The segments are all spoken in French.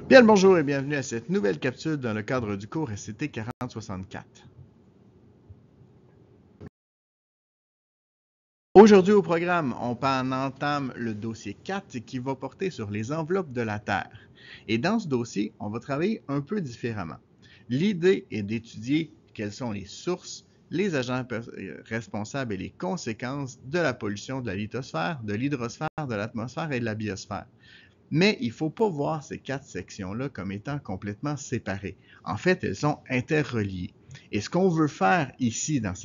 Bien le bonjour et bienvenue à cette nouvelle capsule dans le cadre du cours SCT 4064. Aujourd'hui au programme, on entame le dossier 4 qui va porter sur les enveloppes de la Terre. Et dans ce dossier, on va travailler un peu différemment. L'idée est d'étudier quelles sont les sources, les agents responsables et les conséquences de la pollution de la lithosphère, de l'hydrosphère, de l'atmosphère et de la biosphère. Mais il ne faut pas voir ces 4 sections-là comme étant complètement séparées. En fait, elles sont interreliées. Et ce qu'on veut faire ici dans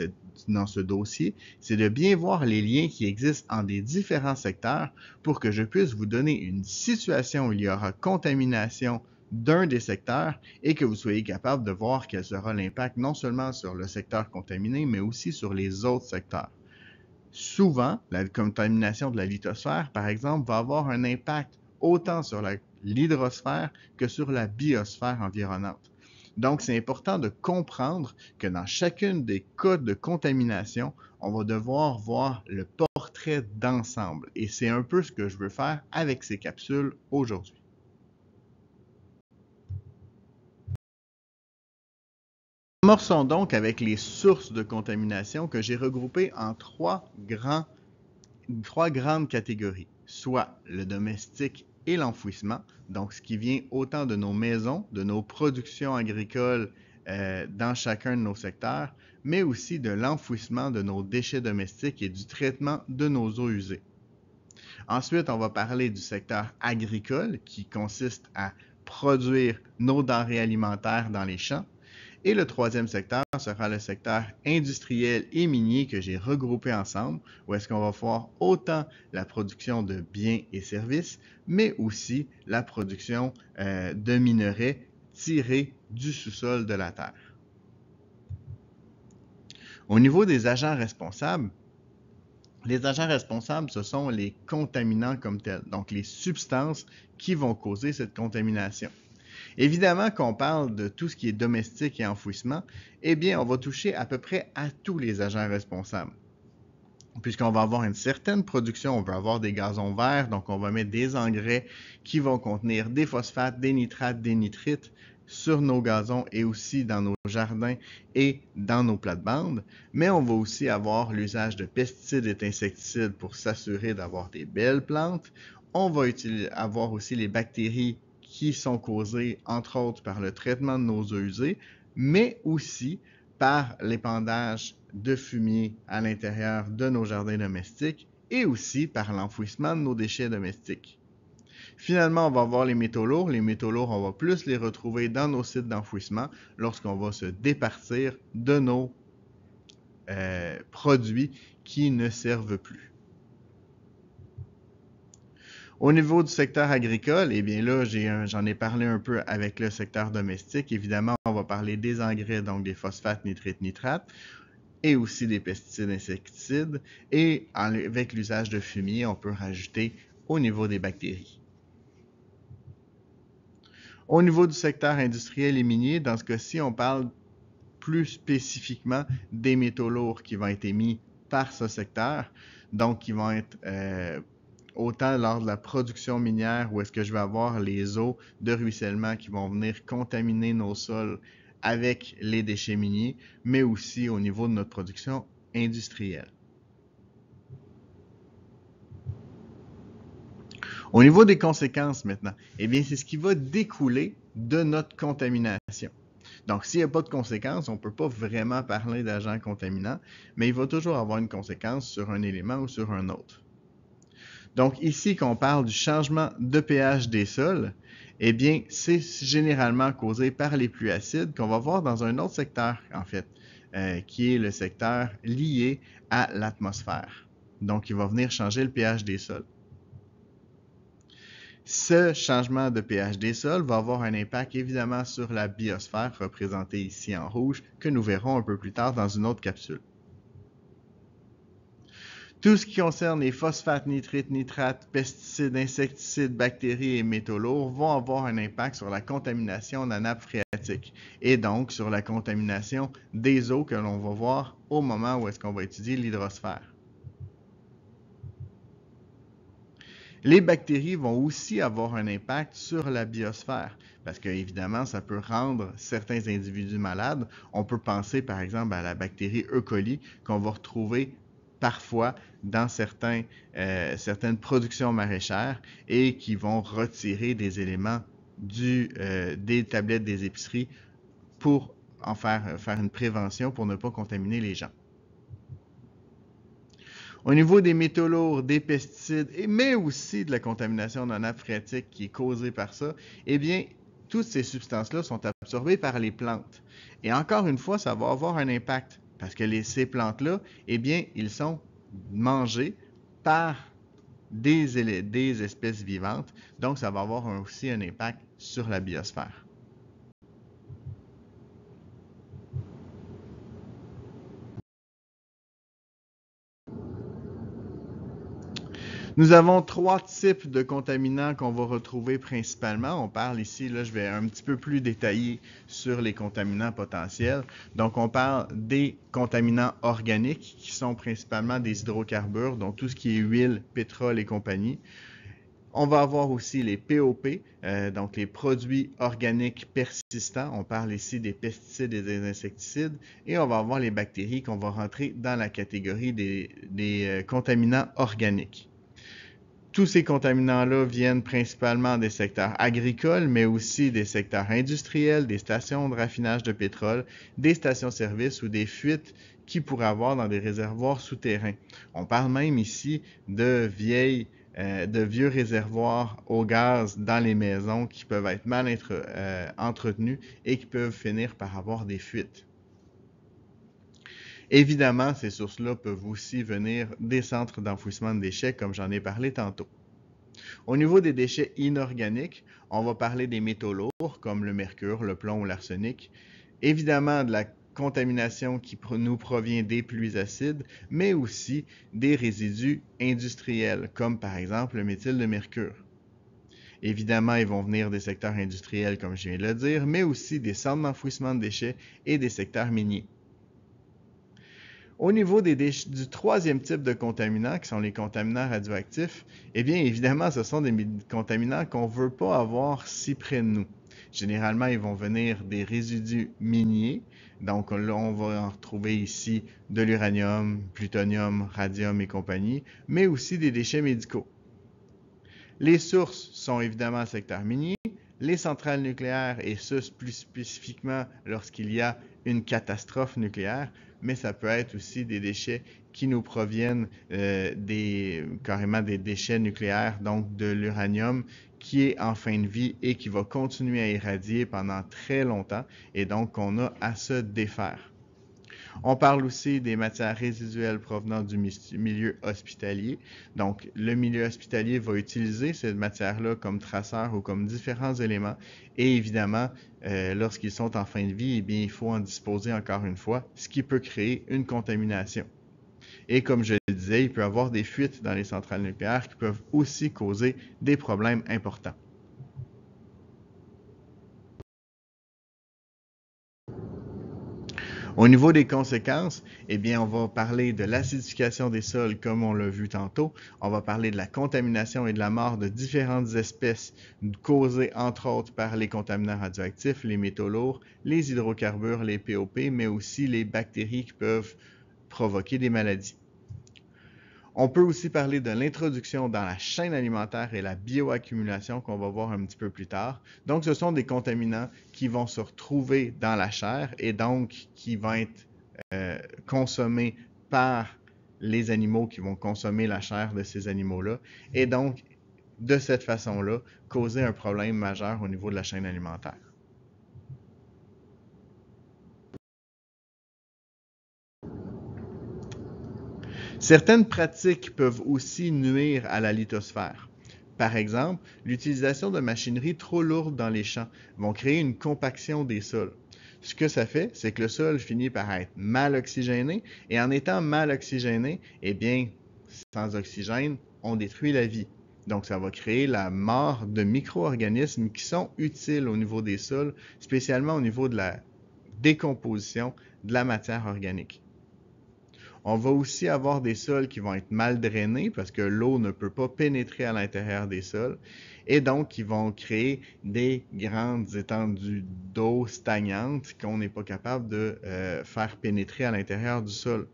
ce dossier, c'est de bien voir les liens qui existent entre les différents secteurs pour que je puisse vous donner une situation où il y aura contamination d'un des secteurs et que vous soyez capable de voir quel sera l'impact non seulement sur le secteur contaminé, mais aussi sur les autres secteurs. Souvent, la contamination de la lithosphère, par exemple, va avoir un impact autant sur l'hydrosphère que sur la biosphère environnante. Donc, c'est important de comprendre que dans chacune des cas de contamination, on va devoir voir le portrait d'ensemble. Et c'est un peu ce que je veux faire avec ces capsules aujourd'hui. Commençons donc avec les sources de contamination que j'ai regroupées en trois grandes catégories, soit le domestique et l'enfouissement, donc ce qui vient autant de nos maisons, de nos productions agricoles dans chacun de nos secteurs, mais aussi de l'enfouissement de nos déchets domestiques et du traitement de nos eaux usées. Ensuite, on va parler du secteur agricole qui consiste à produire nos denrées alimentaires dans les champs. Et le troisième secteur sera le secteur industriel et minier que j'ai regroupé ensemble, où est-ce qu'on va voir autant la production de biens et services, mais aussi la production de minerais tirés du sous-sol de la Terre. Au niveau des agents responsables, les agents responsables, ce sont les contaminants comme tels, donc les substances qui vont causer cette contamination. Évidemment qu'on parle de tout ce qui est domestique et enfouissement, eh bien, on va toucher à peu près à tous les agents responsables. Puisqu'on va avoir une certaine production, on va avoir des gazons verts, donc on va mettre des engrais qui vont contenir des phosphates, des nitrates, des nitrites sur nos gazons et aussi dans nos jardins et dans nos plates-bandes. Mais on va aussi avoir l'usage de pesticides et d'insecticides pour s'assurer d'avoir des belles plantes. On va avoir aussi les bactéries qui sont causées, entre autres, par le traitement de nos eaux usées, mais aussi par l'épandage de fumier à l'intérieur de nos jardins domestiques et aussi par l'enfouissement de nos déchets domestiques. Finalement, on va avoir les métaux lourds. Les métaux lourds, on va plus les retrouver dans nos sites d'enfouissement lorsqu'on va se départir de nos produits qui ne servent plus. Au niveau du secteur agricole, eh bien là, j'en ai parlé un peu avec le secteur domestique. Évidemment, on va parler des engrais, donc des phosphates, nitrites, nitrates, et aussi des pesticides, insecticides. Et avec l'usage de fumier, on peut rajouter au niveau des bactéries. Au niveau du secteur industriel et minier, dans ce cas-ci, on parle plus spécifiquement des métaux lourds qui vont être émis par ce secteur, donc qui vont être autant lors de la production minière où est-ce que je vais avoir les eaux de ruissellement qui vont venir contaminer nos sols avec les déchets miniers, mais aussi au niveau de notre production industrielle. Au niveau des conséquences maintenant, eh bien, c'est ce qui va découler de notre contamination. Donc, s'il n'y a pas de conséquences, on ne peut pas vraiment parler d'agents contaminants, mais il va toujours avoir une conséquence sur un élément ou sur un autre. Donc, ici, quand on parle du changement de pH des sols, eh bien, c'est généralement causé par les pluies acides qu'on va voir dans un autre secteur, en fait, qui est le secteur lié à l'atmosphère. Donc, il va venir changer le pH des sols. Ce changement de pH des sols va avoir un impact évidemment sur la biosphère, représentée ici en rouge, que nous verrons un peu plus tard dans une autre capsule. Tout ce qui concerne les phosphates, nitrites, nitrates, pesticides, insecticides, bactéries et métaux lourds vont avoir un impact sur la contamination de la nappe phréatique et donc sur la contamination des eaux que l'on va voir au moment où est-ce qu'on va étudier l'hydrosphère. Les bactéries vont aussi avoir un impact sur la biosphère parce que, évidemment, ça peut rendre certains individus malades. On peut penser, par exemple, à la bactérie E. coli qu'on va retrouver parfois dans certaines productions maraîchères et qui vont retirer des éléments des tablettes des épiceries pour en faire une prévention pour ne pas contaminer les gens. Au niveau des métaux lourds, des pesticides, mais aussi de la contamination dans la nappe phréatique qui est causée par ça, eh bien, toutes ces substances-là sont absorbées par les plantes. Et encore une fois, ça va avoir un impact parce que ces plantes-là, eh bien, ils sont mangés par des espèces vivantes. Donc, ça va avoir aussi un impact sur la biosphère. Nous avons 3 types de contaminants qu'on va retrouver principalement. On parle ici, là, je vais un petit peu plus détailler sur les contaminants potentiels. Donc, on parle des contaminants organiques qui sont principalement des hydrocarbures, donc tout ce qui est huile, pétrole et compagnie. On va avoir aussi les POP, donc les produits organiques persistants. On parle ici des pesticides et des insecticides. Et on va avoir les bactéries qu'on va rentrer dans la catégorie des contaminants organiques. Tous ces contaminants-là viennent principalement des secteurs agricoles, mais aussi des secteurs industriels, des stations de raffinage de pétrole, des stations-service ou des fuites qu'il pourrait avoir dans des réservoirs souterrains. On parle même ici de vieux réservoirs au gaz dans les maisons qui peuvent être mal entretenus et qui peuvent finir par avoir des fuites. Évidemment, ces sources-là peuvent aussi venir des centres d'enfouissement de déchets, comme j'en ai parlé tantôt. Au niveau des déchets inorganiques, on va parler des métaux lourds, comme le mercure, le plomb ou l'arsenic. Évidemment, de la contamination qui nous provient des pluies acides, mais aussi des résidus industriels, comme par exemple le méthyle de mercure. Évidemment, ils vont venir des secteurs industriels, comme je viens de le dire, mais aussi des centres d'enfouissement de déchets et des secteurs miniers. Au niveau du troisième type de contaminants, qui sont les contaminants radioactifs, eh bien, évidemment, ce sont des contaminants qu'on ne veut pas avoir si près de nous. Généralement, ils vont venir des résidus miniers. Donc, là, on va en retrouver ici de l'uranium, plutonium, radium et compagnie, mais aussi des déchets médicaux. Les sources sont évidemment le secteur minier, les centrales nucléaires, et ce, plus spécifiquement lorsqu'il y a une catastrophe nucléaire, mais ça peut être aussi des déchets qui nous proviennent carrément des déchets nucléaires, donc de l'uranium qui est en fin de vie et qui va continuer à irradier pendant très longtemps et donc qu'on a à se défaire. On parle aussi des matières résiduelles provenant du milieu hospitalier. Donc, le milieu hospitalier va utiliser cette matière-là comme traceur ou comme différents éléments. Et évidemment, lorsqu'ils sont en fin de vie, eh bien, il faut en disposer encore une fois, ce qui peut créer une contamination. Et comme je le disais, il peut y avoir des fuites dans les centrales nucléaires qui peuvent aussi causer des problèmes importants. Au niveau des conséquences, eh bien, on va parler de l'acidification des sols comme on l'a vu tantôt. On va parler de la contamination et de la mort de différentes espèces causées entre autres par les contaminants radioactifs, les métaux lourds, les hydrocarbures, les POP, mais aussi les bactéries qui peuvent provoquer des maladies. On peut aussi parler de l'introduction dans la chaîne alimentaire et la bioaccumulation qu'on va voir un petit peu plus tard. Donc, ce sont des contaminants qui vont se retrouver dans la chair et donc qui vont être consommés par les animaux qui vont consommer la chair de ces animaux-là et donc, de cette façon-là, causer un problème majeur au niveau de la chaîne alimentaire. Certaines pratiques peuvent aussi nuire à la lithosphère. Par exemple, l'utilisation de machinerie trop lourde dans les champs vont créer une compaction des sols. Ce que ça fait, c'est que le sol finit par être mal oxygéné, et en étant mal oxygéné, eh bien, sans oxygène, on détruit la vie. Donc, ça va créer la mort de micro-organismes qui sont utiles au niveau des sols, spécialement au niveau de la décomposition de la matière organique. On va aussi avoir des sols qui vont être mal drainés parce que l'eau ne peut pas pénétrer à l'intérieur des sols et donc qui vont créer des grandes étendues d'eau stagnantes qu'on n'est pas capable de faire pénétrer à l'intérieur du sol.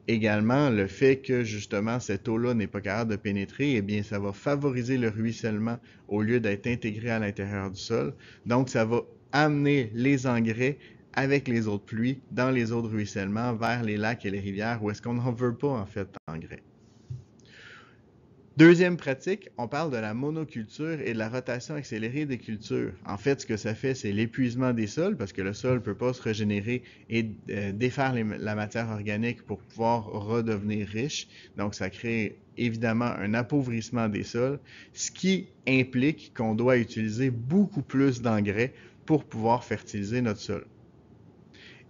Également, le fait que justement cette eau-là n'est pas capable de pénétrer, eh bien, ça va favoriser le ruissellement au lieu d'être intégré à l'intérieur du sol. Donc, ça va amener les engrais avec les eaux de pluie dans les eaux de ruissellement vers les lacs et les rivières où est-ce qu'on n'en veut pas en fait d'engrais. Deuxième pratique, on parle de la monoculture et de la rotation accélérée des cultures. En fait, ce que ça fait, c'est l'épuisement des sols parce que le sol ne peut pas se régénérer et défaire la matière organique pour pouvoir redevenir riche. Donc, ça crée évidemment un appauvrissement des sols, ce qui implique qu'on doit utiliser beaucoup plus d'engrais pour pouvoir fertiliser notre sol.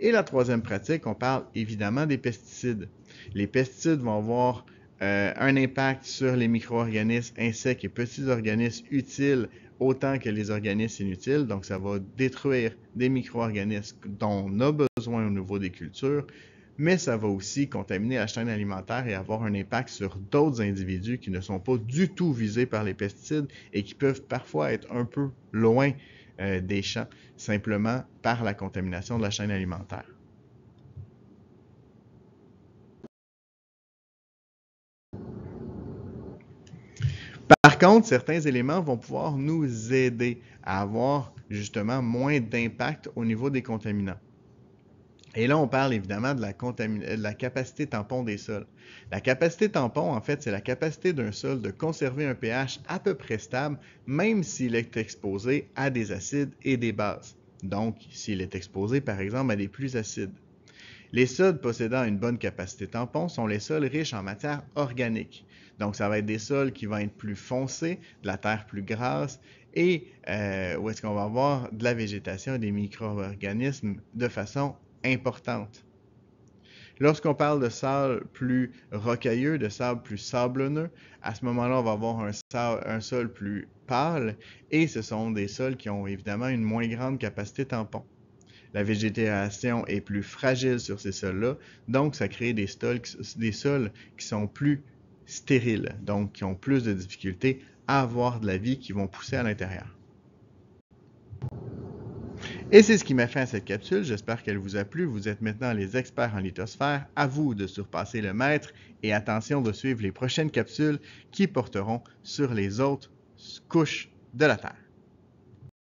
Et la troisième pratique, on parle évidemment des pesticides. Les pesticides vont avoir un impact sur les micro-organismes, insectes et petits organismes utiles autant que les organismes inutiles. Donc, ça va détruire des micro-organismes dont on a besoin au niveau des cultures, mais ça va aussi contaminer la chaîne alimentaire et avoir un impact sur d'autres individus qui ne sont pas du tout visés par les pesticides et qui peuvent parfois être un peu loin des champs, simplement par la contamination de la chaîne alimentaire. Par contre, certains éléments vont pouvoir nous aider à avoir justement moins d'impact au niveau des contaminants. Et là, on parle évidemment de la capacité tampon des sols. La capacité tampon, en fait, c'est la capacité d'un sol de conserver un pH à peu près stable, même s'il est exposé à des acides et des bases. Donc, s'il est exposé, par exemple, à des pluies acides. Les sols possédant une bonne capacité tampon sont les sols riches en matière organique. Donc, ça va être des sols qui vont être plus foncés, de la terre plus grasse et où est-ce qu'on va avoir de la végétation et des micro-organismes de façon importante. Lorsqu'on parle de sable plus rocailleux, de sable plus sablonneux, à ce moment-là, on va avoir un sol plus pâle et ce sont des sols qui ont évidemment une moins grande capacité tampon. La végétation est plus fragile sur ces sols-là, donc ça crée des sols qui sont plus stériles, donc qui ont plus de difficultés à avoir de la vie qui vont pousser à l'intérieur. Et c'est ce qui met fin à cette capsule. J'espère qu'elle vous a plu. Vous êtes maintenant les experts en lithosphère. À vous de surpasser le maître et attention de suivre les prochaines capsules qui porteront sur les autres couches de la Terre.